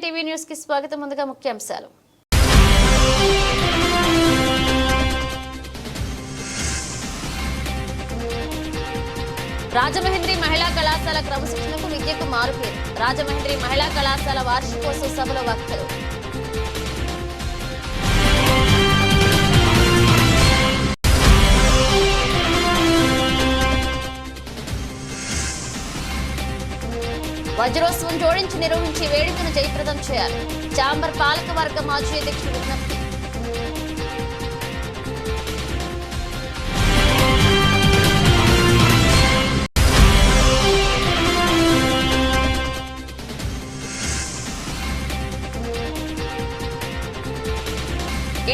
TV news కి స్వాగతం. ముందుగా ముఖ్యాంశాలు. రాజమహేంద్రి మహిళా కళాశాల క్రమశిక్షణకు విద్యకు మారుపేరు. రాజమహేంద్రి మహిళా కళాశాల వార్షికోత్సవ సభలో వక్తలు. వజ్రోత్సవం జోడించి నిర్వహించి వేడుకను జయప్రదం చేయాలి. చాంబర్ పాలక వర్గ మాజీ అధ్యక్షుడు విజ్ఞప్తి.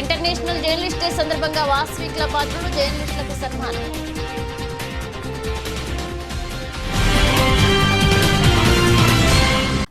ఇంటర్నేషనల్ జర్నలిస్ట్ డే సందర్భంగా వాసవి క్లబ్ పాత్రలు జర్నలిస్టులకు సన్మానం.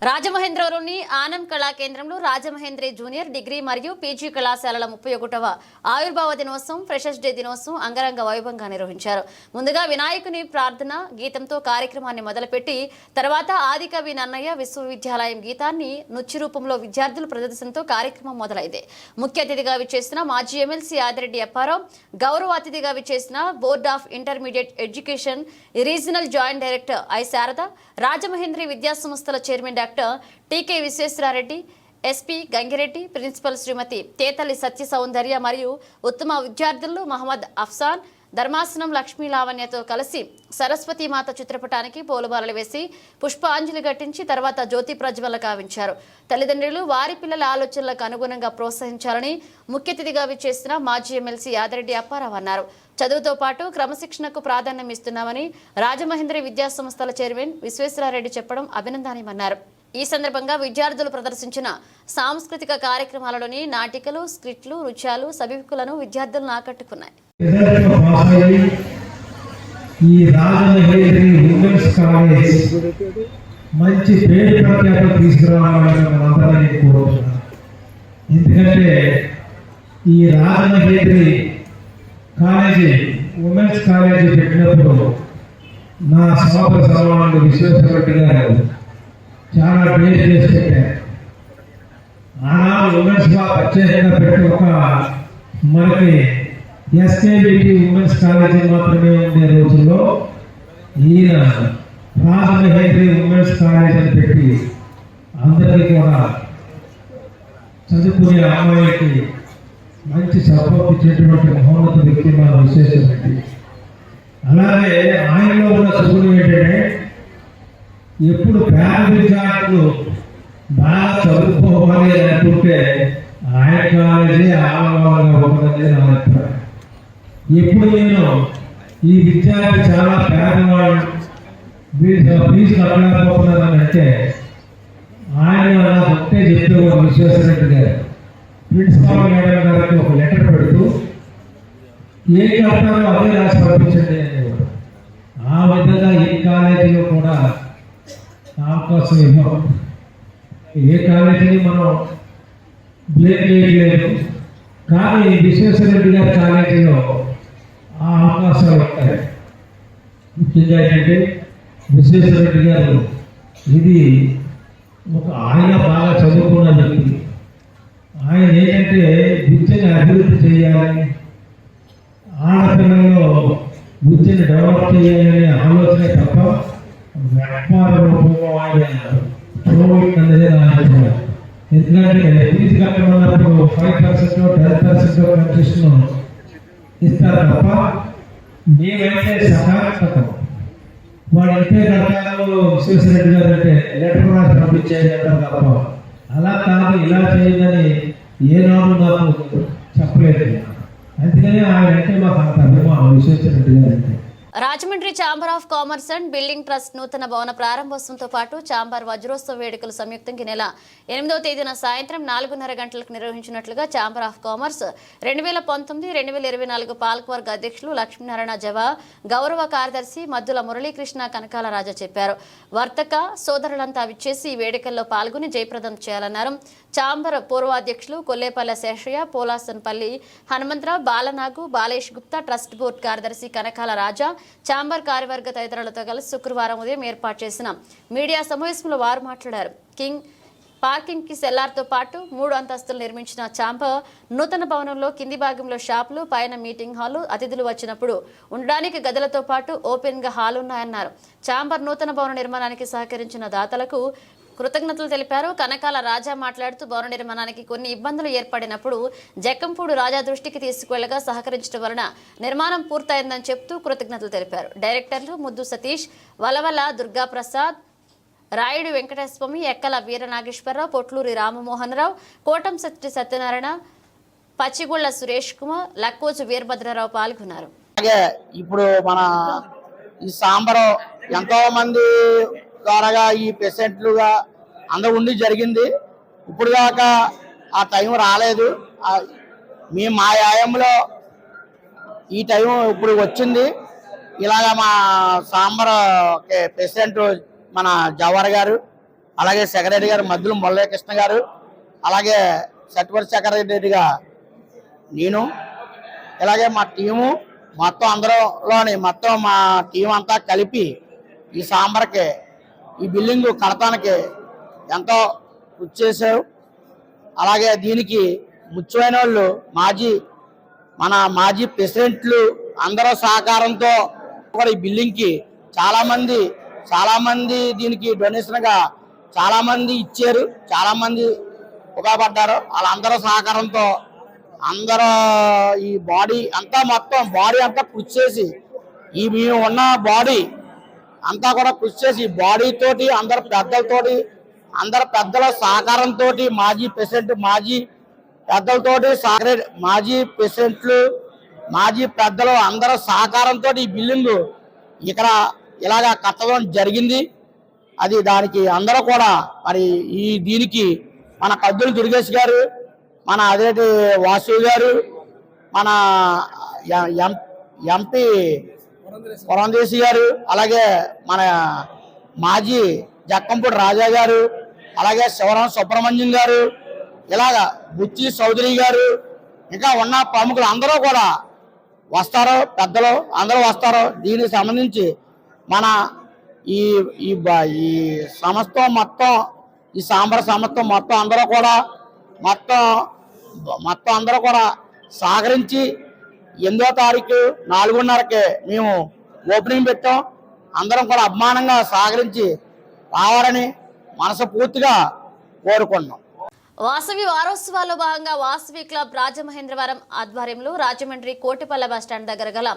రాజమహేంద్రవరంలోని ఆనం కళా కేంద్రంలో రాజమహేంద్రి జూనియర్ డిగ్రీ మరియు పీజీ కళాశాలల 31వ ఆవిర్భావ దినోత్సవం, ఫ్రెషర్స్ డే దినోత్సవం అంగరంగ వైభవంగా నిర్వహించారు. ముందుగా వినాయకుని ప్రార్థన గీతంతో కార్యక్రమాన్ని మొదలుపెట్టి తర్వాత ఆదికవి నన్నయ్య విశ్వవిద్యాలయం గీతాన్ని నృత్య రూపంలో విద్యార్థుల ప్రదర్శనతో కార్యక్రమం మొదలైంది. ముఖ్య అతిథిగా విచ్చేసిన మాజీ ఎమ్మెల్సీ ఆదిరెడ్డి అప్పారావు, గౌరవ అతిథిగా విచ్చేసిన board of intermediate education regional joint director I Sharada, Rajamahendri విద్యా సంస్థల chairman doctor TK Visweswarareddy, SP Gangireddy, principal Srimathi Tetali Satya Soundarya మరియు ఉత్తమ విద్యార్థులు మహమ్మద్ అఫ్సాన్, ధర్మాసనం లక్ష్మీ లావణ్యతో కలిసి సరస్వతీమాత చిత్రపటానికి పూలమాలలు వేసి పుష్పాంజలి ఘటించి తర్వాత జ్యోతి ప్రజ్వల కావించారు. తల్లిదండ్రులు వారి పిల్లల ఆలోచనలకు అనుగుణంగా ప్రోత్సహించాలని ముఖ్య అతిథిగా విచ్చేసిన మాజీ ఎమ్మెల్సీ ఆదిరెడ్డి అప్పారావు అన్నారు. చదువుతో పాటు క్రమశిక్షణకు ప్రాధాన్యం ఇస్తున్నామని రాజమహేంద్రి విద్యా సంస్థల చైర్మన్ విశ్వేశ్వరారెడ్డి చెప్పడం అభినందనీయమన్నారు. ఈ సందర్భంగా విద్యార్థులు ప్రదర్శించిన సాంస్కృతిక కార్యక్రమాలలోని నాటికలు, స్క్రిప్ట్లు, నృత్యాలు సభికులను విద్యార్థులను ఆకట్టుకున్నాయి. మంచి పేరు ప్రఖ్యాతులు తీసుకురావాలని మనందరినీ కోరుతున్నాను. ఎందుకంటే ఈ రాజమహేంద్రి కాలేజీ ఉమెన్స్ కాలేజీ పెట్టినప్పుడు నా సోదర సమానుడు విశ్వేశ్వరరెడ్డి గారు చాలా పేరు చేసి పెట్టారు. ఆనాడు ఉమెన్స్ ప్రత్యేకంగా పెట్టి ఒక మనకి ఎస్కేబిటి ఉమెన్స్ కాలేజీ మాత్రమే ఉండే రోజుల్లో ఈయన రాజమహేంద్రి ఉమెన్స్ కాలేజ్ అని పెట్టి అందరికీ కూడా చదువుకునే అమ్మాయికి మంచి సపోర్ట్ ఇచ్చేటువంటి మహోన్నత వ్యక్తి మన విశ్వేశ్వరరెడ్డి. అలాగే ఆయనలో ఉన్న సుగుణం ఏంటంటే ఎప్పుడు పేద విద్యార్థులు బాగా చదువుకోవాలి అనుకుంటే ఆయన కాలేజీ ఆనందంగా ఉంటుందని నా అభిప్రాయం. ఎప్పుడు నేను ఈ విద్యార్థి చాలా పేదవాళ్ళు ఫీజు కట్టలేకపోతున్నారని అంటే ఆయన ఒకటే చెప్పేవారు విశ్వేశ్వరరెడ్డి గారు. ప్రిన్సిపాల్ మేడం గారికి ఒక లెటర్ పెడుతూ ఏం కడతారో అదే రాసి పంపించండి అనేవారు. ఆ విధంగా ఈ కాలేజీలో కూడా అవకాశం ఇవ్వం. ఏ కాలేజీని మనం బ్లేమ్ చేయలేదు, కానీ విశ్వేశ్వరరెడ్డి గారి కాలేజీలో ఆ అవకాశాలు ఉంటాయి. ముఖ్యంగా ఏంటంటే విశ్వేశ్వరరెడ్డి గారు ఇది ఆయన బాగా చదువుకున్న వ్యక్తి. ఆయన ఏంటంటే విద్యను అభివృద్ధి చేయాలని, ఆడపిల్లల్లో విద్యను డెవలప్ చేయాలనే ఆలోచనే తప్ప వ్యాపార రూపంలో ఆయన అనేది నా అభిప్రాయం. ఎందుకంటే ఫీజు కట్టమన్నప్పుడు 5% 10% కన్సెషన్ ఇస్తారు తప్ప మేమైతే సకారాత్మకం వాడు ఎంతే కడతారు విశ్వేశ్వరరెడ్డి గారు అంటే లెటర్ రాసి పంపించేది అంటారు తప్ప అలా కాదు ఇలా చేయదని ఏనాడు నాకు చెప్పలేదు. అందుకని ఆయన అంటే మాకు అంత అభిమానం విశ్వేశ్వరరెడ్డి గారు అంటే. Rajahmundry chamber of commerce and building trust నూతన భవన ప్రారంభోత్సవంతో పాటు ఛాంబర్ వజ్రోత్సవ వేడుకలు సంయుక్తంగా నెల 8వ తేదీన సాయంత్రం 4:30 గంటలకు నిర్వహించినట్లుగా ఛాంబర్ ఆఫ్ కామర్స్ 2019-2024 పాలకవర్గ అధ్యక్షులు లక్ష్మీనారాయణ జవా, గౌరవ కార్యదర్శి మద్దుల మురళీకృష్ణ కనకాల రాజా చెప్పారు. వర్తక సోదరులంతా విచ్చేసి ఈ వేడుకల్లో పాల్గొని జయప్రదం చేయాలన్నారు. Chamber పూర్వాధ్యక్షులు Kollepalli Seshayya, పోలాసన్పల్లి Hanumantharao, Balanagu, Balesh Gupta, trust board కార్యదర్శి కనకాల రాజా, ఛాంబర్ కార్యవర్గ తదితరులతో కలిసి శుక్రవారం ఉదయం ఏర్పాటు చేసిన మీడియా సమావేశంలో వారు మాట్లాడారు. కింగ్ పార్కింగ్ కి సెల్లార్తో పాటు 3 అంతస్తులు నిర్మించిన ఛాంబర్ నూతన భవనంలో కింది భాగంలో షాపులు, పైన మీటింగ్ హాలు, అతిథులు వచ్చినప్పుడు ఉండడానికి గదులతో పాటు ఓపెన్ గా హాల్ ఉన్నాయన్నారు. ఛాంబర్ నూతన భవన నిర్మాణానికి సహకరించిన దాతలకు కృతజ్ఞతలు తెలిపారు. కనకాల రాజా మాట్లాడుతూ భవన నిర్మాణానికి కొన్ని ఇబ్బందులు ఏర్పడినప్పుడు జక్కంపూడి రాజా దృష్టికి తీసుకువెళ్లగా సహకరించడం వలన నిర్మాణం పూర్తయిందని చెప్తూ కృతజ్ఞతలు తెలిపారు. డైరెక్టర్లు ముద్దు సతీష్, వలవల దుర్గాప్రసాద్, రాయుడు వెంకటేశ్వమి, ఎక్కల వీర నాగేశ్వరరావు, పొట్లూరి రామమోహన్ రావు, కోటంశెట్టి సత్యనారాయణ, పచ్చిగుళ్ల సురేష్ కుమార్, లక్కోజు వీరభద్రరావు పాల్గొన్నారు. ఇప్పుడు మన ఈ సాంబరం ఎంతో మంది ద్వారా ఈ పేషెంట్లుగా అందరూ ఉండి జరిగింది. ఇప్పుడు దాకా ఆ టైం రాలేదు. మా ఆయంలో ఈ టైం ఇప్పుడు వచ్చింది. ఇలాగ మా సాంబర్ పేషెంట్ మన జవహర్ గారు, అలాగే సెక్రటరీ గారు మధ్యలో మురళీకృష్ణ గారు, అలాగే సర్టిఫికేట్ సెక్రటరీగా నేను, ఇలాగే మా టీము మొత్తం అందరిలోని మొత్తం మా టీం అంతా కలిపి ఈ సాంబర్కి ఈ బిల్డింగ్ కడతానికి ఎంతో కృషి చేశారు. అలాగే దీనికి ముఖ్యమైన వాళ్ళు మాజీ ప్రెసిడెంట్లు అందరూ సహకారంతో కూడా ఈ బిల్డింగ్కి చాలా మంది దీనికి డొనేషన్ గా చాలా మంది ఇచ్చారు, చాలా మంది ఉపయోగపడ్డారు. వాళ్ళందరూ సహకారంతో అందరూ ఈ బాడీ అంతా కృషి చేసి ఈ మేము ఉన్న బాడీ అంతా కూడా కృషి చేసి బాడీ తోటి అందరు పెద్దల సహకారంతో మాజీ పెద్దలతోటి మాజీ ప్రెసిడెంట్లు, మాజీ పెద్దలు అందరూ సహకారంతో ఈ బిల్డింగ్ ఇక్కడ ఇలాగా కట్టడం జరిగింది. అది దానికి అందరూ కూడా మరి దీనికి మన కద్దులు దుర్గేష్ గారు, మన అదేటి వాసు గారు, మన ఎంపీ పురంధేశి గారు, అలాగే మన మాజీ జక్కంపూడి రాజా గారు, అలాగే శివరాం సుబ్రహ్మణ్యం గారు, ఇలాగా బుచ్చి చౌదరి గారు, ఇంకా ఉన్న ప్రముఖులు అందరూ కూడా వస్తారు. పెద్దలు అందరూ వస్తారు. దీనికి సంబంధించి మన ఈ సంస్థ మొత్తం ఈ సాంబర సంస్థ మొత్తం అందరూ కూడా సహకరించి 8వ తారీఖు 4:30కి మేము ఓపెనింగ్ పెట్టాం. అందరం కూడా అభిమానంగా సహకరించి రావాలని మనస్ఫూర్తిగా కోరుకున్నాం. వాసవి వారోత్సవాల్లో భాగంగా వాసవి క్లబ్ రాజమహేంద్రవరం ఆధ్వర్యంలో రాజమండ్రి కోటిపల్ల బస్టాండ్ దగ్గర గల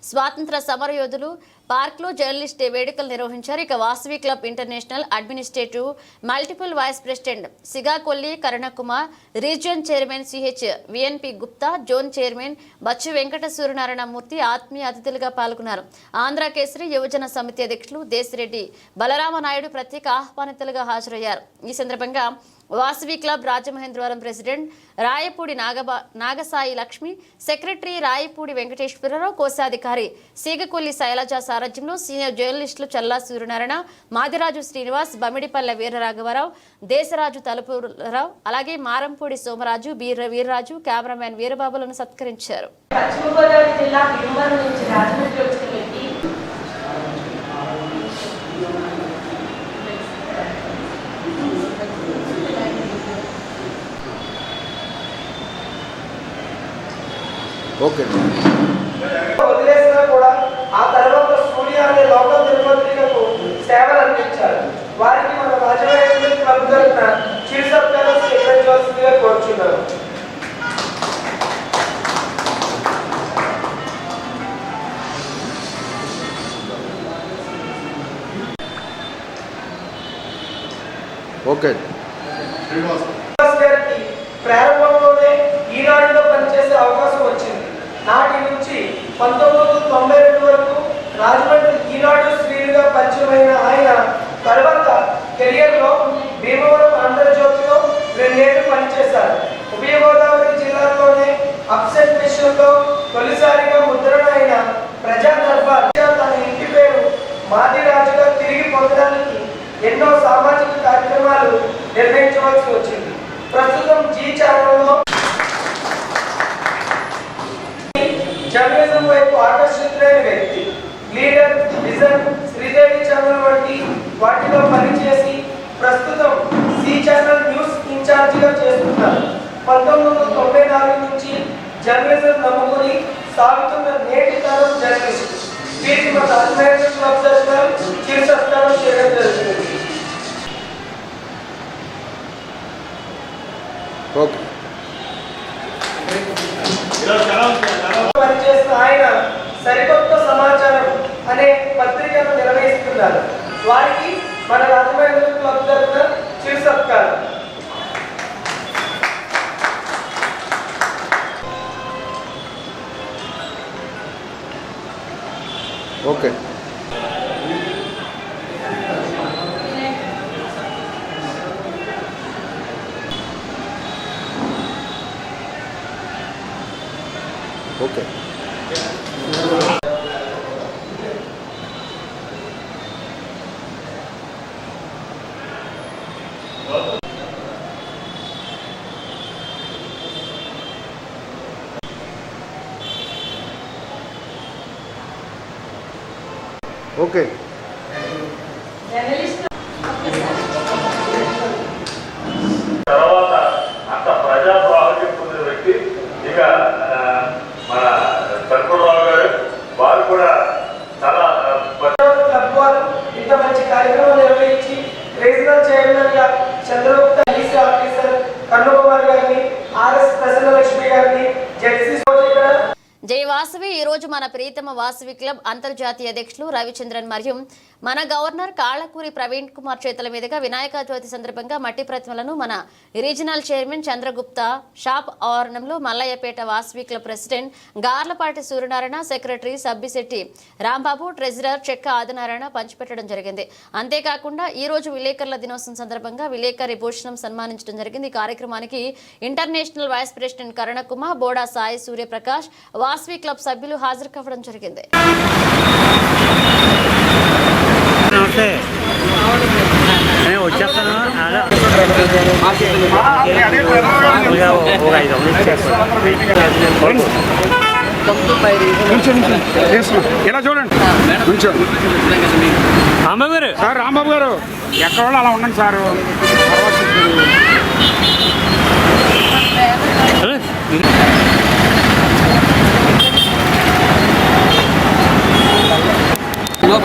స్వాతంత్ర సమరయోధులు పార్క్ లో జర్నలిస్ట్ డే వేడుకలు నిర్వహించారు. ఇక Vasavi club international administrative multiple vice president Sigakolli Karunakumar, region chairman CH VNP Gupta, zone chairman Bachchu Venkata Suryanarayana Murthy ఆత్మీయ అతిథులుగా పాల్గొన్నారు. ఆంధ్ర కేసరి యువజన సమితి అధ్యక్షులు దేశిరెడ్డి బలరామనాయుడు ప్రత్యేక ఆహ్వానితులుగా హాజరయ్యారు. ఈ సందర్భంగా Vasavi club Rajamahendravaram president Rayapudi Nagasai Lakshmi, secretary Rayapudi Venkateswararao, కోశాధికారి సీగకొల్లి శైలజ సారథ్యంలో సీనియర్ జర్నలిస్టులు చల్లా సూర్యనారాయణ, మాదిరాజు శ్రీనివాస్, బమిడిపల్లె వీరరాఘవరావు, దేశరాజు తలుపురావు, అలాగే మారంపూడి సోమరాజు, వీర్రాజు, కెమెరామెన్ వీరబాబులను సత్కరించారు. వదిలేసినా కూడా ఆ తర్వాత సూర్య అనే లోకల్ దినపత్రికకు సేవలు అందించారు. వారికి మన రాజమహేంద్ర క్లబ్ తరఫున చీఫ్ సబ్స్క్రైబర్ స్వీకరించవలసిందిగా కోరుచున్నారు. గారికి ప్రారంభంలోనే ఈనాడులో పనిచేసే అవకాశం వచ్చింది. నాటి నుంచి 1992 వరకు రాజమండ్రి ఈనాడు శ్రీలుగా పరిచయమైన ఆయన తర్వాత కెరియర్లో భీమవరం ఆంధ్రజ్యోతిలో 2 ఏళ్లు పనిచేశారు. ఉభయ గోదావరి జిల్లాలోనే అప్సెట్ విషయంలో తొలిసారిగా ముద్రణ అయిన ప్రజా దర్బార్ తన ఇంటి పేరు మాదిరాజుగా తిరిగి పొందడానికి ఎన్నో సామాజిక కార్యక్రమాలు నిర్వహించవలసి వచ్చింది. ప్రస్తుతం జీ ఛానల్లో జర్నలిజం వైపు ఆకర్షితులైన వ్యక్తి, లీడర్, విజన్, శ్రీదేవి ఛానల్ వంటి వాటిలో పనిచేసి ప్రస్తుతం సి ఛానల్ న్యూస్ ఇన్ఛార్జిగా చేస్తున్నారు. 1994 నుంచి జర్నలిజం నమ్ముకుని సాగుతున్న నేటి తరం జర్నలిస్ట్. వీరికి మన రాజమహేంద్ర క్లబ్ తరఫున చిరు సత్కారం చేయడం జరుగుతుంది. పనిచేసిన ఆయన సరికొత్త సమాచారం అనే పత్రికను నిర్వహిస్తున్నారు. వారికి మన రాజమహేంద్ర క్లబ్ తరఫున చిరు సత్కారం. ఓకే ఓకే ఓకే తర్వాత అంత ప్రజా ప్రాముఖ్యం పొందిన వ్యక్తి ఇక మన సర్కులరావు గారు, వారు కూడా చాలా క్లబ్ వారు ఇంత మంచి కార్యక్రమం నిర్వహించి రీజనల్ చైర్మన్ గా చంద్రగుప్త ఈసీ ఆఫీసర్ కన్నుకుమార్ గారిని, ఆర్ఎస్ ప్రసన్నలక్ష్మి గారిని, జెడ్సీ జై వాసవి. ఈ రోజు మన ప్రీతమ వాసవి క్లబ్ అంతర్జాతీయ అధ్యక్షులు రవిచంద్రన్ మరియు మన గవర్నర్ కాళ్ళకూరి ప్రవీణ్ కుమార్ చేతుల మీదుగా వినాయక చవితి సందర్భంగా మట్టి ప్రతిమలను మన రీజనల్ చైర్మన్ చంద్రగుప్త షాప్ ఆవరణంలో Mallayyapeta Vasavi club president Garlapati Suryanarayana, secretary Sabbisetti Rambabu, treasurer చెక్క ఆదినారాయణ పంచిపెట్టడం జరిగింది. అంతేకాకుండా ఈ రోజు విలేకరుల దినోత్సవం సందర్భంగా విలేకరి భూషణం సన్మానించడం జరిగింది. ఈ కార్యక్రమానికి international vice president Karanakumar, Boda Sai Suryaprakash, Vasavi club సభ్యులు హాజరు కావడం జరిగింది. నమస్తే, నేను వచ్చేస్తాను. ఇలా చూడండి రాంబాబు గారు, సార్ రాంబాబు గారు ఎక్కడ వాళ్ళు అలా ఉండండి సార్.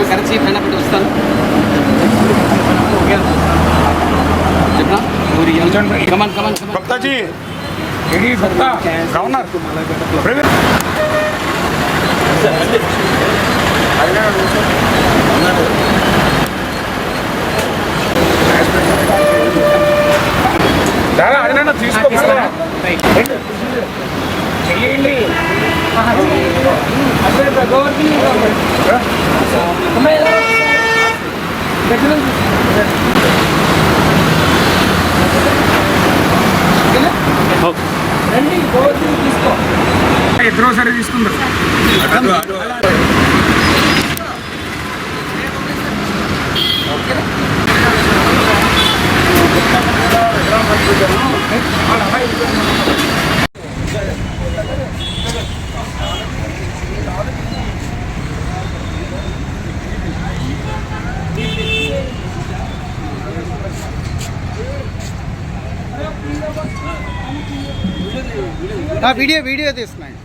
కరెన్సీ పైన పెట్టి వస్తాను భక్తాజీ గవర్నర్ అదైనా తీసుకోవాలి. ఇద్దరు సరే తీసుకుంటారు. వీడియో తీస్తున్నాయి.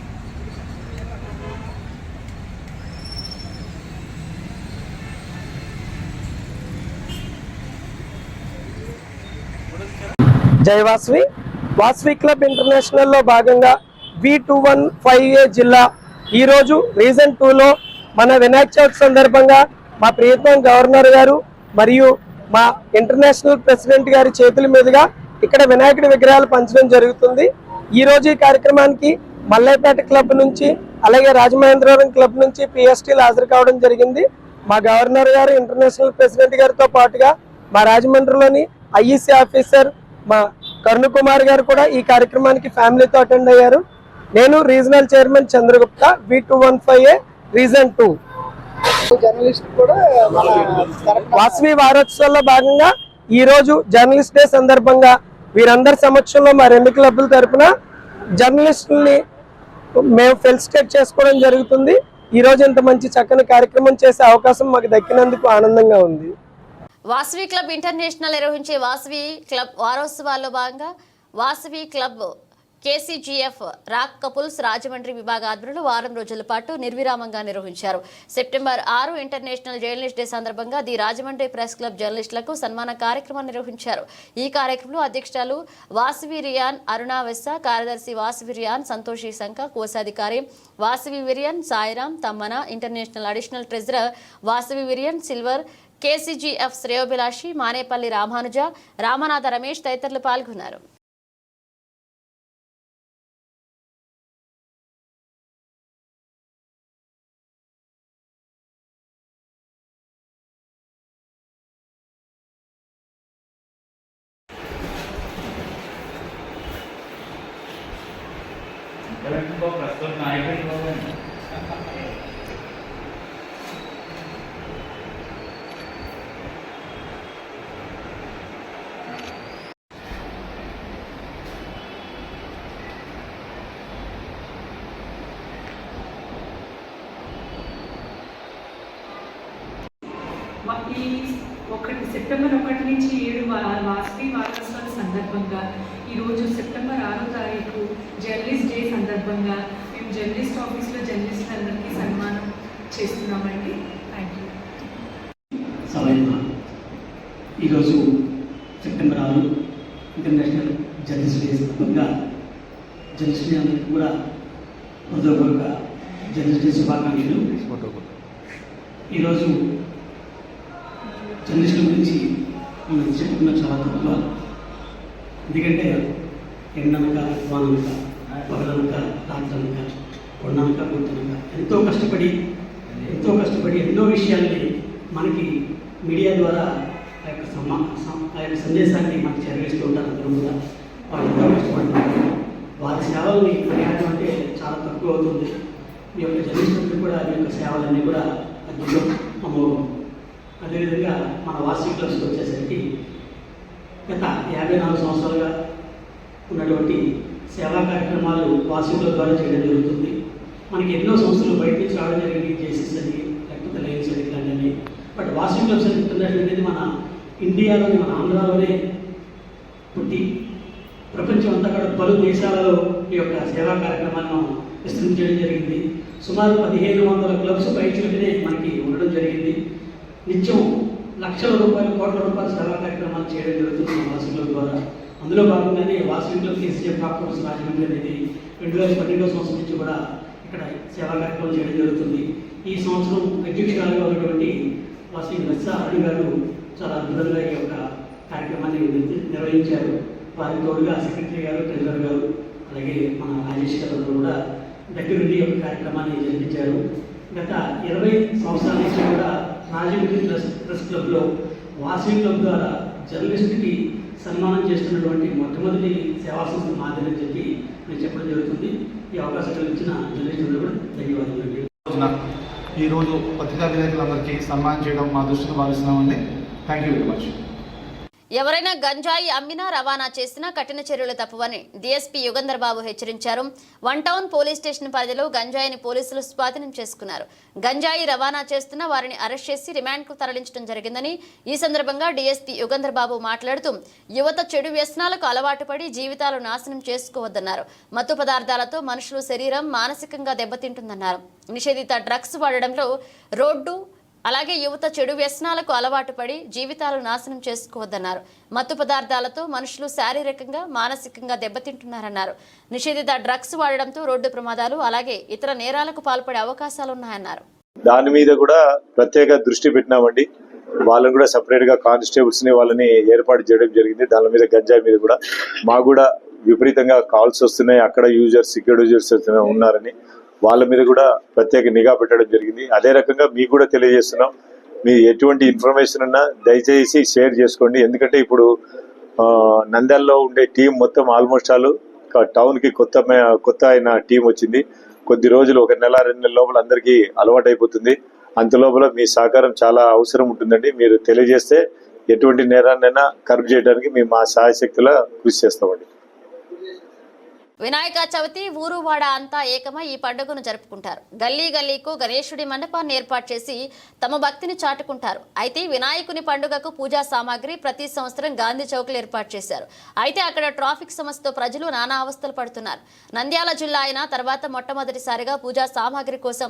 జై వాసవి. వాసవి క్లబ్ ఇంటర్నేషనల్ లో భాగంగా V215A జిల్లా ఈరోజు రీజన్ 2లో మన వినాయక చవితి సందర్భంగా మా ప్రియతమ గవర్నర్ గారు మరియు మా ఇంటర్నేషనల్ ప్రెసిడెంట్ గారి చేతుల మీదుగా ఇక్కడ వినాయకుడి విగ్రహాలు పంచడం జరుగుతుంది. ఈ రోజు ఈ కార్యక్రమానికి మల్లయ్యపేట క్లబ్ నుంచి అలాగే రాజమహేంద్రవరం క్లబ్ నుంచి పిఎస్టీలు హాజరు కావడం జరిగింది. మా గవర్నర్ గారు, ఇంటర్నేషనల్ ప్రెసిడెంట్ గారితో పాటుగా మా రాజమండ్రిలోని ఐఈసీ ఆఫీసర్ మా కరుణకుమార్ గారు కూడా ఈ కార్యక్రమానికి ఫ్యామిలీతో అటెండ్ అయ్యారు. నేను regional chairman Chandragupta, V215A region 2. Vasavi వారోత్సవాల్లో భాగంగా ఈ రోజు జర్నలిస్ట్ డే సందర్భంగా వీరందరి సమక్షంలో మా రెండు క్లబ్ల తరఫున జర్నలిస్టుల్ని మేము ఫెలిసిటేట్ చేసుకోవడం జరుగుతుంది. ఈ రోజు ఇంత మంచి చక్కని కార్యక్రమం చేసే అవకాశం మాకు దక్కినందుకు ఆనందంగా ఉంది. వాసవి క్లబ్ ఇంటర్నేషనల్ నిర్వహించే వాసవి క్లబ్ వారోత్సవాల్లో భాగంగా Vasavi club KCGF rock couples Rajahmundry విభాగ ఆధ్వర్యంలో వారం రోజుల పాటు నిర్విరామంగా నిర్వహించారు. సెప్టెంబర్ 6 ఇంటర్నేషనల్ జర్నలిస్ట్ డే సందర్భంగా ది రాజమండ్రి ప్రెస్ క్లబ్ జర్నలిస్టులకు సన్మాన కార్యక్రమాన్ని నిర్వహించారు. ఈ కార్యక్రమంలో అధ్యక్షురాలు వాసవి రియాన్ అరుణా వెస్సా, కార్యదర్శి వాసవి రియాన్ సంతోషి శంక, కోశాధికారి వాసవి విరియన్ Sairam Tammana, international additional treasurer Vasavi విరియన్ సిల్వర్, కేసీజీఎఫ్ శ్రేయోభిలాషి మానేపల్లి రామానుజ, రామనాథ రమేష్ తదితరులు పాల్గొన్నారు. ఈ సెప్టెంబర్ 1 నుంచి 7 వాసవి వారోత్సవాల సందర్భంగా ఈరోజు సెప్టెంబర్ 6వ తారీఖు జర్నలిస్ట్ డే సందర్భంగా మేము జర్నలిస్ట్ ఆఫీస్లో జర్నలిస్టులందరికీ సన్మానం చేస్తున్నామండి. Thank you. ఈరోజు సెప్టెంబర్ 6 ఇంటర్నేషనల్ జర్నలిస్ట్ డే సందర్భంగా జర్నలిస్ట్ అందరికీ కూడా హృదయపూర్వక జర్నలిస్ట్ డే శుభాకాంక్షలు. ఈరోజు జర్నలిస్టుల గురించి మనం చెప్పుకున్న చాలా తక్కువ. ఎందుకంటే ఎండనక వాననక పగలనక రాత్రనక కొండనక గుర్తనక ఎంతో కష్టపడి ఎన్నో విషయాల్ని మనకి మీడియా ద్వారా ఆ యొక్క సందేశాన్ని మనకు చేరవేస్తూ ఉంటారు. అందరూ కూడా వాళ్ళు ఎంతో కష్టపడుతున్నారు. వారి సేవల్ని కొనియాడడం అంటే చాలా తక్కువ అవుతుంది. ఈ యొక్క జర్నలిస్టులకు కూడా ఈ యొక్క సేవలన్నీ కూడా అద్భుతం, అమోఘం. అదేవిధంగా మన వాసవి క్లబ్స్కి వచ్చేసరికి గత 54 సంవత్సరాలుగా ఉన్నటువంటి సేవా కార్యక్రమాలు వాసవి క్లబ్ ద్వారా చేయడం జరుగుతుంది. మనకి ఎన్నో సంస్థలు బయట నుంచి రావడం జరిగింది, జేసీస్ అని లేకపోతే లయన్స్ అని ఇట్లాంటివన్నీ. బట్ వాసవి క్లబ్స్ ఇంటర్నేషనల్ అనేది మన ఇండియాలోని మన ఆంధ్రాలోనే పుట్టి ప్రపంచం అంతా కూడా పలు దేశాలలో ఈ యొక్క సేవా కార్యక్రమాలను విస్తరించడం జరిగింది. సుమారు 1500 క్లబ్స్ బయటనే మనకి ఉండడం జరిగింది. నిత్యం లక్షల రూపాయలు, కోట్ల రూపాయల సేవా కార్యక్రమాలు చేయడం జరుగుతుంది వాసవి క్లబ్ ద్వారా. అందులో భాగంగానే Vasavi club KCF doctors Rajahmundry అనేది 2012వ సంవత్సరం నుంచి కూడా ఇక్కడ సేవా కార్యక్రమం చేయడం జరుగుతుంది. ఈ సంవత్సరం అధ్యక్షురాలుగా ఉన్నటువంటి వాసవి వెస్సా అరుణ్ గారు చాలా అద్భుతంగా ఈ యొక్క కార్యక్రమాన్ని నిర్వహించారు. వారికి తోడుగా సెక్రటరీ గారు, ట్రెజరర్ గారు, అలాగే మన రాజేష్ గారు కూడా దగ్గరుండి ఈ యొక్క కార్యక్రమాన్ని జరిపించారు. గత 20 సంవత్సరాల నుంచి కూడా రాజమండ్రి ప్రెస్ క్లబ్లో వాసవి క్లబ్ ద్వారా జర్నలిస్ట్కి సన్మానం చేస్తున్నటువంటి మొట్టమొదటి సేవా సంస్థ మాదిరి చెప్పి నేను చెప్పడం జరుగుతుంది. ఈ అవకాశం కల్పించిన జర్నలిస్టులు కూడా ధన్యవాదాలు. ఈరోజు పత్రికా విలేకరులందరికీ సన్మానం చేయడం మా దృష్టిలో భావిస్తున్నామండి. Thank you very much. ఎవరైనా గంజాయి అమ్మినా రవాణా చేసినా కఠిన చర్యలు తప్పవని డీఎస్పీ యుగంధర్ బాబు హెచ్చరించారు. 1 టౌన్ పోలీస్ స్టేషన్ పరిధిలో గంజాయిని పోలీసులు స్వాధీనం చేసుకున్నారు. గంజాయి రవాణా చేస్తున్న వారిని అరెస్ట్ చేసి రిమాండ్కు తరలించడం జరిగిందని ఈ సందర్భంగా డీఎస్పీ యుగంధర్ బాబు మాట్లాడుతూ యువత చెడు వ్యసనాలకు అలవాటు పడి జీవితాలు నాశనం చేసుకోవద్దన్నారు. మత్తు పదార్థాలతో మనుషులు శరీరం మానసికంగా దెబ్బతింటుందన్నారు. నిషేధిత డ్రగ్స్ వాడడంలో రోడ్డు అలాగే యువత చెడు వ్యసనాలకు అలవాటు పడి జీవితాలు నాశనం చేసుకోవద్దన్నారు. మత్తు పదార్థాలతో మనుషులు శారీరకంగా మానసికంగా దెబ్బతింటున్నారన్నారు. నిషేధిత డ్రగ్స్ వాడడంతో రోడ్డు ప్రమాదాలు అలాగే ఇతర నేరాలకు పాల్పడే అవకాశాలున్నాయన్నారు. దాని మీద కూడా ప్రత్యేక దృష్టి పెట్టినామండి. వాళ్ళని కూడా సపరేట్ గా కానిస్టేబుల్స్ ని వాళ్ళని ఏర్పాటు చేయడం జరిగింది. దాని మీద గంజాయి మీద కూడా మాకు కూడా విపరీతంగా కాల్స్ వస్తున్నాయి. అక్కడ యూజర్స్ ఇక్కడ యూజర్స్ ఉన్నారని వాళ్ళ మీద కూడా ప్రత్యేక నిఘా పెట్టడం జరిగింది. అదే రకంగా మీకు కూడా తెలియజేస్తున్నాం, మీ ఎటువంటి ఇన్ఫర్మేషన్ ఉన్నా దయచేసి షేర్ చేసుకోండి. ఎందుకంటే ఇప్పుడు నంద్యాలలో ఉండే టీం మొత్తం ఆల్మోస్ట్ ఆల్ టౌన్కి కొత్త అయిన టీం వచ్చింది. కొద్ది రోజులు 1 నెల 2 నెలల లోపల అందరికీ అలవాటు అయిపోతుంది. అంత లోపల మీ సహకారం చాలా అవసరం ఉంటుందండి. మీరు తెలియజేస్తే ఎటువంటి నేరాన్నైనా కర్బ్ చేయడానికి మేము మా సహాయశక్తిలో కృషి చేస్తామండి. వినాయక చవితి ఊరువాడ అంతా ఏకమై ఈ పండుగను జరుపుకుంటారు. గల్లీ గల్లీకు గణేశుడి మండపాన్ని ఏర్పాటు చేసి తమ భక్తిని చాటుకుంటారు. అయితే వినాయకుని పండుగకు పూజా సామాగ్రి ప్రతి సంవత్సరం గాంధీ చౌక్లో ఏర్పాటు చేశారు. అయితే అక్కడ ట్రాఫిక్ సమస్యతో ప్రజలు నానా అవస్థలు పడుతున్నారు. నంద్యాల జిల్లా అయిన తర్వాత మొట్టమొదటిసారిగా పూజా సామాగ్రి కోసం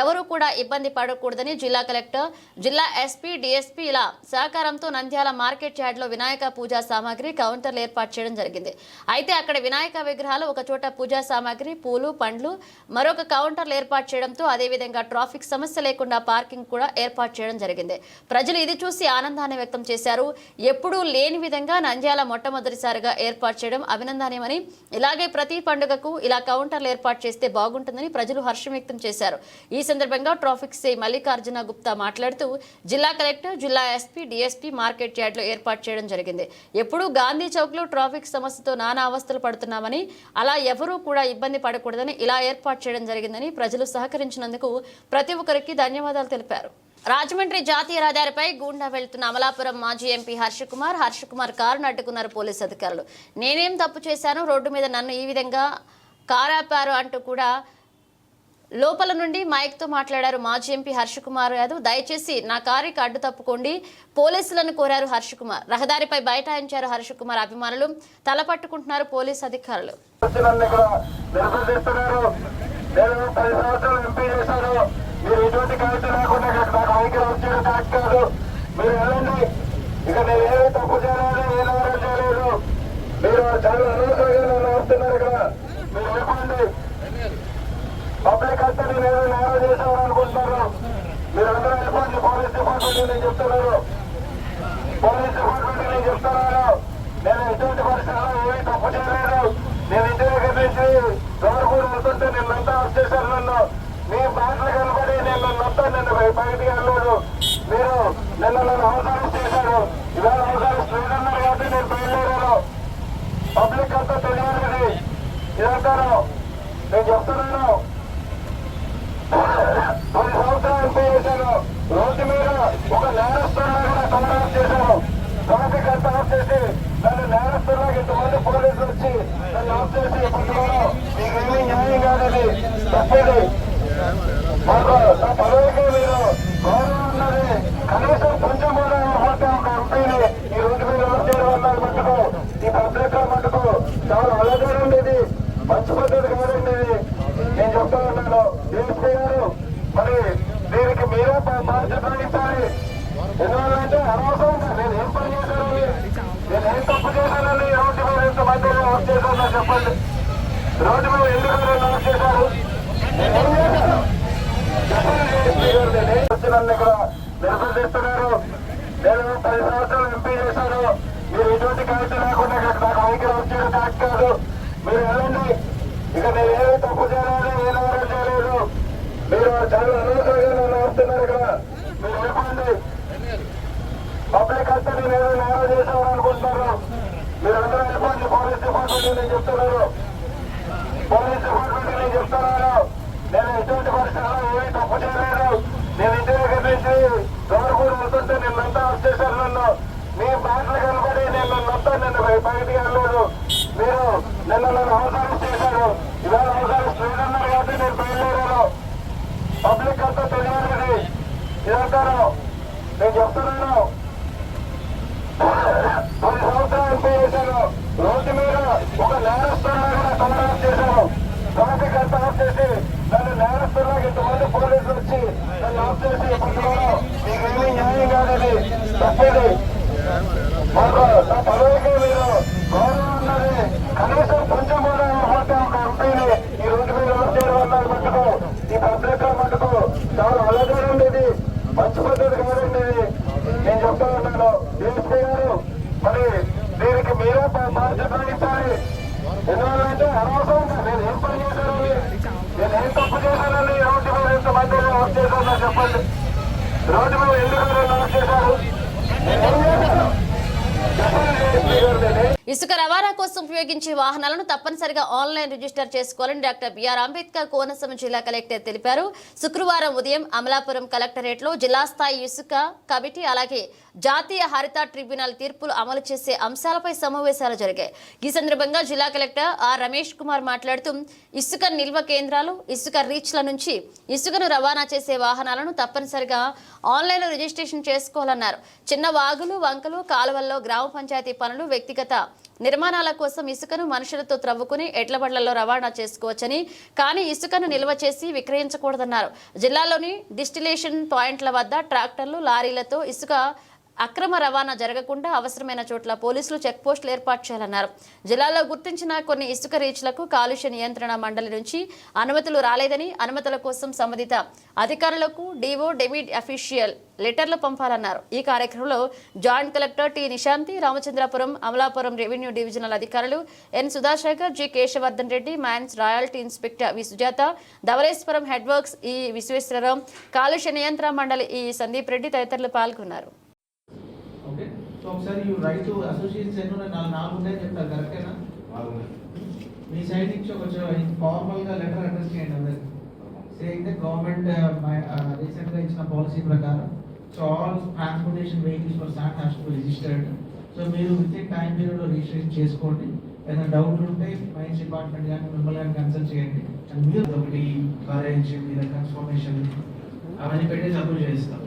ఎవరూ కూడా ఇబ్బంది పడకూడదని జిల్లా కలెక్టర్, జిల్లా ఎస్పీ, డిఎస్పీ ఇలా సహకారంతో నంద్యాల మార్కెట్ యార్డ్లో వినాయక పూజా సామాగ్రి కౌంటర్లు ఏర్పాటు చేయడం జరిగింది. అయితే అక్కడ వినాయక విగ్రహాలు ఒక చోట పూజా సామాగ్రి, పూలు, పండ్లు మరొక కౌంటర్లు ఏర్పాటు చేయడంతో అదేవిధంగా ట్రాఫిక్ సమస్య లేకుండా పార్కింగ్ కూడా ఏర్పాటు చేయడం జరిగింది. ప్రజలు ఇది చూసి ఆనందాన్ని వ్యక్తం చేశారు. ఎప్పుడూ లేని విధంగా నంద్యాల మొట్టమొదటిసారిగా ఏర్పాటు చేయడం అభినందనీయమని, ఇలాగే ప్రతి పండుగకు ఇలా కౌంటర్లు ఏర్పాటు చేస్తే బాగుంటుందని ప్రజలు హర్షం వ్యక్తం చేశారు. ఈ సందర్భంగా ట్రాఫిక్ సిఐ మల్లికార్జున గుప్తా మాట్లాడుతూ జిల్లా కలెక్టర్, జిల్లా ఎస్పీ, డిఎస్పీ మార్కెట్ యార్డ్లో ఏర్పాటు చేయడం జరిగింది. ఎప్పుడూ గాంధీ చౌక్లో ట్రాఫిక్ సమస్యతో నానా అవస్థలు పడుతున్నామని, అలా ఎవరూ కూడా ఇబ్బంది పడకూడదని ఇలా ఏర్పాటు చేయడం జరిగిందని, ప్రజలు సహకరించినందుకు ప్రతి ఒక్కరికి ధన్యవాదాలు తెలిపారు. రాజమండ్రి జాతీయ రహదారిపై గూండా వెళ్తున్న అమలాపురం మాజీ ఎంపీ హర్ష కుమార్ కారును అడ్డుకున్నారు పోలీసు అధికారులు. నేనేం తప్పు చేశాను, రోడ్డు మీద నన్ను ఈ విధంగా కారు ఆపారు అంటూ కూడా లోపల నుండి మైక్తో మాట్లాడారు మాజీ ఎంపీ హర్ష కుమార్ యాదవ్. దయచేసి నా కారుకి అడ్డు తప్పుకోండి పోలీసులను కోరారు హర్ష కుమార్. రహదారిపై బైఠాయించారు హర్ష కుమార్ అభిమానులు. తలపట్టుకుంటున్నారు పోలీసు అధికారులు. పబ్లిక్ అంతా నేను నేరం చేశాను అనుకుంటున్నారు. మీరందరూ వెళ్ళిపోండి పోలీస్ డిపార్ట్మెంట్ నేను చెప్తున్నారు. పోలీస్ డిపార్ట్మెంట్ నేను చెప్తున్నాను. నేను ఎటువంటి పరిస్థితుల్లో ఏమీ తప్పు చేయలేదు. నేను ఇంటి దగ్గర నుంచి రోడ్డు కూడా వెళ్తుంటే నిన్నంతా అరెస్ట్ చేశారు. నన్ను మీ బ్యాంకులు కనబడి నేను నన్నంతా నిన్ను బయటికి వెళ్ళలేదు. మీరు నిన్న నన్ను అవసరం చేశారు. ఇవాళ అవసరం లేదన్నారు కాబట్టి నేను బయలుదేరాను. పబ్లిక్ అంతా తెలియాలి. ఇదంతా నేను చెప్తున్నాను. 10 సంవత్సరాలు ఎంపీ చేశాను. రోడ్డు మీద ఒక నేరస్తులాగా కవర్ చేశాను. ట్రాఫిక్ అంతా ఆఫ్ చేసి నన్ను నేరస్తులాగా ఇంతమంది పోలీసులు వచ్చి నన్ను ఆఫ్ చేసి పట్టుకోవడం మీకేమీ న్యాయం కాదని తప్పేది. మాకు నా పదవికి మీరు గౌరవం ఉన్నది. కనీసం కొంచెం కూడా ఇవ్వకపోతే ఒక ఎంపీని ఈ రోడ్డు మీద ఆఫ్ చేయడం వల్ల మట్టుకు ఈ పబ్లిక్ మట్టుకు చాలా అలజడి ఉండేది. మంచి పద్ధతి కాదండి ఇది. నేను చెప్తా ఉన్నాను డిఎస్పీ గారు, మరి దీనికి మీరే బాధ్యత వహించాలి. ఎందువల్లంటే అనవసరంగా నేను ఏం పని చేశానని, నేను ఏం తప్పు చేశానని రోడ్డు మీద ఇంతమంది ఆఫ్ చేశాను చెప్పండి. రోడ్డు మీద ఎందుకు ఆఫ్ చేశారు? నేనేం చేశాను చెప్పండి డిఎస్పీ గారు. నేనేం వచ్చి నన్ను ఇక్కడ నిర్బంధిస్తున్నారు. నేను 10 సంవత్సరాలు ఎంపీ చేశాను. మీరు ఎటువంటి కాగితం లేకుండా నాకు వెహికల్ వచ్చేది కరెక్ట్ కాదు. మీరు వెళ్ళండి. ఇక నేనేమీ తప్పు చేయలేదు, ఏ నేరం చేయలేదు. మీరు చాలా అనవసరంగా నన్ను ఆపుతున్నారు ఇక్కడ. మీరు వెళ్ళిపోండి. పబ్లిక్ అంతా నేను ఏదో నేరం చేశాను అనుకుంటున్నారు. మీరందరూ వెళ్ళిపోండి పోలీస్ డిపార్ట్మెంట్ నేను చెప్తున్నారు. పోలీస్ డిపార్ట్మెంట్ నేను చెప్తున్నాను. నేను ఎటువంటి పరిస్థితుల్లో ఏమీ తప్పు చేయలేదు. నేను ఇంటి దగ్గర నుంచి రోడ్డు కూడా వెళ్తుంటే నిన్నంతా అరెస్ట్ చేశారు. నన్ను మీ బ్యాంకులు కనబడి నేను నన్నంతా నిన్ను బయటికి వెళ్ళలేదు. మీరు నిన్న నన్ను అవసరం చేశారు. ఇవాళ అవసరం లేదన్నారు కాబట్టి నేను బయలుదేరాను. పబ్లిక్ అంతా తెలియాలి. ఇదంతా నేను చెప్తున్నాను. 10 సంవత్సరాలు ఎంపీ చేశాను. రోడ్డు మీద ఒక నేరస్తులాగా కవర్ చేశాను. ట్రాఫిక్ అంతా ఆఫ్ చేసి నన్ను నేరస్తులాగా ఇంతమంది పోలీసులు వచ్చి నన్ను ఆఫ్ చేసి పట్టుకోవడం మీకేమీ న్యాయం కాదని తప్పేది. మాకు నా పదవికి మీరు గౌరవం ఉన్నది. కనీసం కొంచెం కూడా ఇవ్వకపోతే ఒక ఎంపీని ఈ రోడ్డు మీద ఆఫ్ చేయడం వల్ల మట్టుకు ఈ పబ్లిక్ మట్టుకు చాలా అలజడి ఉండేది. మంచి పద్ధతి కాదండి ఇది. నేను చెప్తా ఉన్నాను డిఎస్పీ గారు, మరి దీనికి మీరే బాధ్యత వహించాలి. ఎందువల్లంటే అనవసరంగా నేను ఏం పని చేశానని, నేను ఏం తప్పు చేశానని రోడ్డు మీద ఇంతమంది ఆఫ్ చేశాను చెప్పండి. రోడ్డు మీద ఎందుకు ఆఫ్ చేశారు? నేనేం చేశాను చెప్పండి డిఎస్పీ గారు. ఇసుక రవాణా కోసం ఉపయోగించే వాహనాలను తప్పనిసరిగా ఆన్లైన్ రిజిస్టర్ చేసుకోవాలని డాక్టర్ బిఆర్ అంబేద్కర్ కోనసీమ జిల్లా కలెక్టర్ తెలిపారు. శుక్రవారం ఉదయం అమలాపురం కలెక్టరేట్లో జిల్లా స్థాయి ఇసుక కమిటీ అలాగే జాతీయ హరిత ట్రిబ్యునల్ తీర్పులు అమలు చేసే అంశాలపై సమావేశాలు జరిగాయి. ఈ సందర్భంగా జిల్లా కలెక్టర్ ఆర్ రమేష్ కుమార్ మాట్లాడుతూ ఇసుక నిల్వ కేంద్రాలు, ఇసుక రీచ్ల నుంచి ఇసుకను రవాణా చేసే వాహనాలను తప్పనిసరిగా ఆన్లైన్లో రిజిస్ట్రేషన్ చేసుకోవాలన్నారు. చిన్న వాగులు, వంకలు, కాలువల్లో గ్రామ పంచాయతీ పనులు, వ్యక్తిగత నిర్మాణాల కోసం ఇసుకను మనుషులతో త్రవ్వుకుని ఎడ్ల బండ్లలో రవాణా చేసుకోవచ్చని, కానీ ఇసుకను నిల్వ చేసి విక్రయించకూడదన్నారు. జిల్లాలోని డిస్టిలేషన్ పాయింట్ల వద్ద ట్రాక్టర్లు, లారీలతో ఇసుక అక్రమ రవాణా జరగకుండా అవసరమైన చోట్ల పోలీసులు చెక్పోస్టులు ఏర్పాటు చేయాలన్నారు. జిల్లాలో గుర్తించిన కొన్ని ఇసుక రీచ్లకు కాలుష్య నియంత్రణ మండలి నుంచి అనుమతులు రాలేదని, అనుమతుల కోసం సంబంధిత అధికారులకు డిఓ డెమిడ్ అఫీషియల్ లెటర్లు పంపాలన్నారు. ఈ కార్యక్రమంలో joint collector T Nishanthi, Ramachandrapuram, Amalapuram revenue divisional అధికారులు N Sudhasekhar, G Keshavardhan Reddy, mines royalty inspector V Sujatha, Dhavaleswaram head works E Visweswararao, కాలుష్య నియంత్రణ మండలి ఈ సందీప్ రెడ్డి తదితరులు పాల్గొన్నారు. ఓకే, సో ఒకసారి యూ రైట్ టు అసోసియేషన్స్ ఎన్ని నాలుగు ఉన్నాయని చెప్తారు, కరెక్టేనా? మీ సైడ్ నుంచి కొంచెం ఫార్మల్గా లెటర్ అడ్రస్ చేయండి అందరికి. సేయింగ్ ద గవర్నమెంట్ రీసెంట్గా ఇచ్చిన పాలసీ ప్రకారం so all transportation vehicles for start has to be registered. So మీరు విత్ ఇన్ టైం పీరియడ్లో రిజిస్ట్రేషన్ చేసుకోండి. ఏదైనా డౌట్ ఉంటే మైన్స్ డిపార్ట్మెంట్ కానీ మిమ్మల్ని కానీ కన్సల్ట్ చేయండి. అండ్ మీరు ఒకటి కరేజ్ మీద ట్రాన్స్ఫర్మేషన్ అవన్నీ పెట్టేసి అప్రూవ్ చేస్తాం.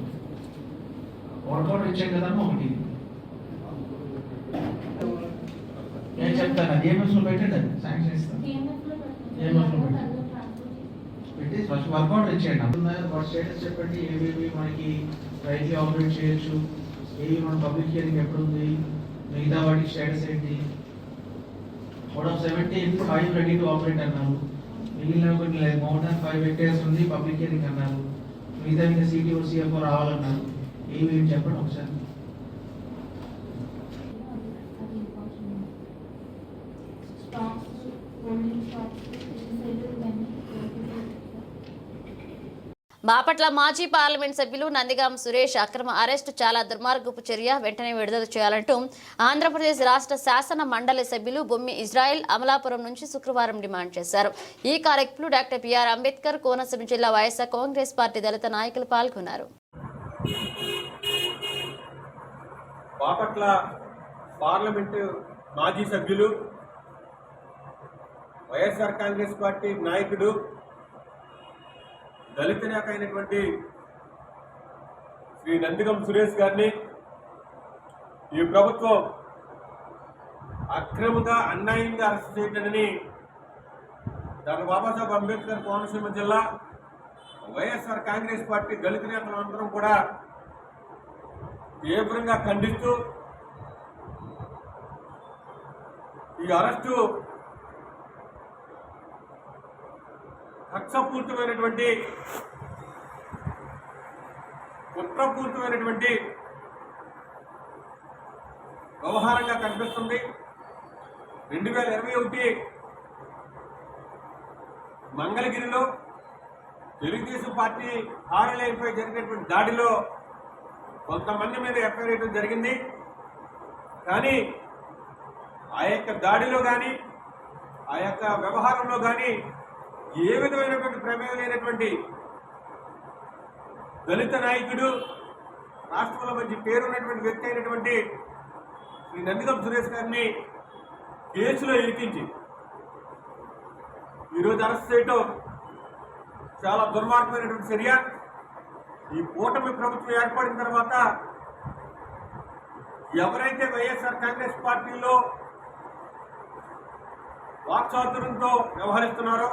వర్కౌట్ ఇచ్చాం కదమ్మా ఒకటి నేను చెప్తాను, అది ఏఎంఎస్లో పెట్టండి, అది శాంక్షన్ ఇస్తాను. ఏఎంఎస్లో పెట్టి ఫస్ట్ వర్కౌట్ ఇచ్చేయండి. వాటి స్టేటస్ చెప్పండి, ఏవేవి మనకి రైట్లీ ఆపరేట్ చేయొచ్చు, ఏవి మన పబ్లిక్ హియరింగ్ ఎప్పుడు ఉంది, మిగతా వాటి స్టేటస్ ఏంటి. Out of 70 5 ready to operate అన్నారు, మిగిలిన కొన్ని మోర్ దాన్ 5 హెక్టేర్స్ ఉంది పబ్లిక్ హియరింగ్ అన్నారు, మిగతా ఇంకా సిటీఓ సిఎఫ్ఓ రావాలన్నారు. ఏమి చెప్పండి ఒకసారి. బాపట్ల మాజీ పార్లమెంట్ సభ్యులు నందిగాం సురేష్ అక్రమ అరెస్టు చాలా దుర్మార్గపు చర్య, వెంటనే విడుదల చేయాలంటూ ఆంధ్రప్రదేశ్ రాష్ట్ర శాసన మండలి సభ్యులు బొమ్మి ఇజ్రాయెల్ అమలాపురం నుంచి శుక్రవారం డిమాండ్ చేశారు. ఈ కార్యక్రమంలో డాక్టర్ బిఆర్ అంబేద్కర్ కోనసీమ జిల్లా వైఎస్ఆర్ కాంగ్రెస్ పార్టీ దళిత నాయకులు పాల్గొన్నారు. బాపట్ల పార్లమెంటు మాజీ సభ్యులు, వైఎస్ఆర్ కాంగ్రెస్ పార్టీ నాయకుడు, దళిత నేత అయినటువంటి శ్రీ నందిగం సురేష్ గారిని ఈ ప్రభుత్వం అక్రమంగా అన్యాయంగా అరెస్ట్ చేయడాన్ని డాక్టర్ బాబాసాహెబ్ అంబేద్కర్ కోనసీమ జిల్లా వైఎస్ఆర్ కాంగ్రెస్ పార్టీ దళిత నేతలందరం కూడా తీవ్రంగా ఖండిస్తూ ఈ అరెస్టు కక్షపూర్తమైనటువంటి కుట్రపూర్తమైనటువంటి వ్యవహారంగా కనిపిస్తుంది. 2021 మంగళగిరిలో తెలుగుదేశం పార్టీ కార్యాలయంపై జరిగినటువంటి దాడిలో కొంతమంది మీద ఎఫ్ఐఆర్ వేయడం జరిగింది. కానీ ఆ యొక్క దాడిలో కానీ ఆ యొక్క వ్యవహారంలో కానీ ఏ విధమైనటువంటి ప్రమేయం లేనటువంటి దళిత నాయకుడు, రాష్ట్రంలో మంచి పేరున్నటువంటి వ్యక్తి అయినటువంటి శ్రీ నందిగం సురేష్ గారిని కేసులో ఇరికించి ఈరోజు అరెస్ట్ చేయటం చాలా దుర్మార్గమైనటువంటి చర్య. ఈ కూటమి ప్రభుత్వం ఏర్పడిన తర్వాత ఎవరైతే వైఎస్ఆర్ కాంగ్రెస్ పార్టీలో వాక్చాతుర్యంతో వ్యవహరిస్తున్నారో,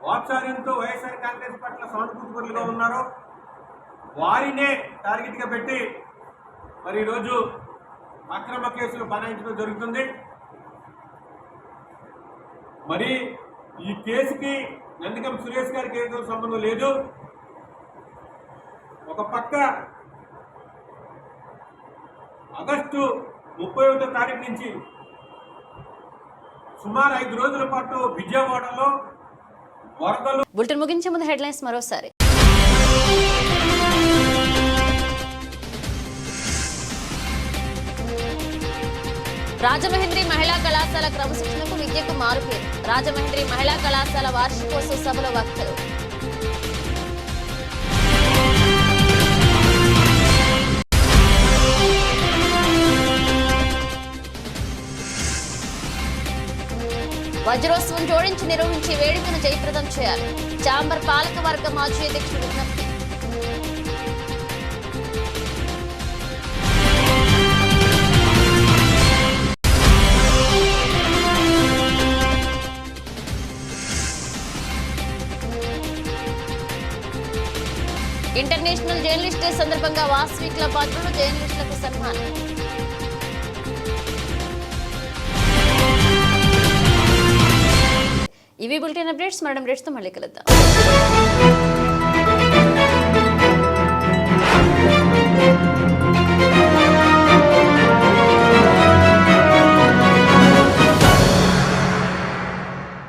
వాక్చార్యంతో వైఎస్ఆర్ కాంగ్రెస్ పట్ల సానుభూతిపరులుగా ఉన్నారో వారినే టార్గెట్గా పెట్టి మరి ఈరోజు అక్రమ కేసులు బనాయించడం జరుగుతుంది. మరి ఈ కేసుకి నందిగం సురేష్ గారికి ఏదో సంబంధం లేదు. ఒక పక్క ఆగస్టు 31వ తారీఖు నుంచి సుమారు 5 రోజుల పాటు విజయవాడలో వరదలు. బులెటిన్ ముగించే ముందు హెడ్లైన్స్ మరోసారి. రాజమహేంద్రి మహిళా కళాశాల క్రమశిక్షణకు విద్యకు మారుపేరు. రాజమహేంద్రి మహిళా కళాశాల వార్షికోత్సవ సభలో వక్తలు. వజ్రోత్సవం జోడించి నిర్వహించి వేడుకను జయప్రదం చేయాలి. చాంబర్ పాలక వర్గ మాజీ అధ్యక్షుడు విజ్ఞప్తి. ఇంటర్నేషనల్ జర్నలిస్ట్ డే సందర్భంగా వాసవి క్లబ్ ఆధ్వర్యంలో జర్నలిస్టులకు సన్మానం. ఇవి బులెటిన్ అప్డేట్స్. మళ్ళీ కలుద్దాం.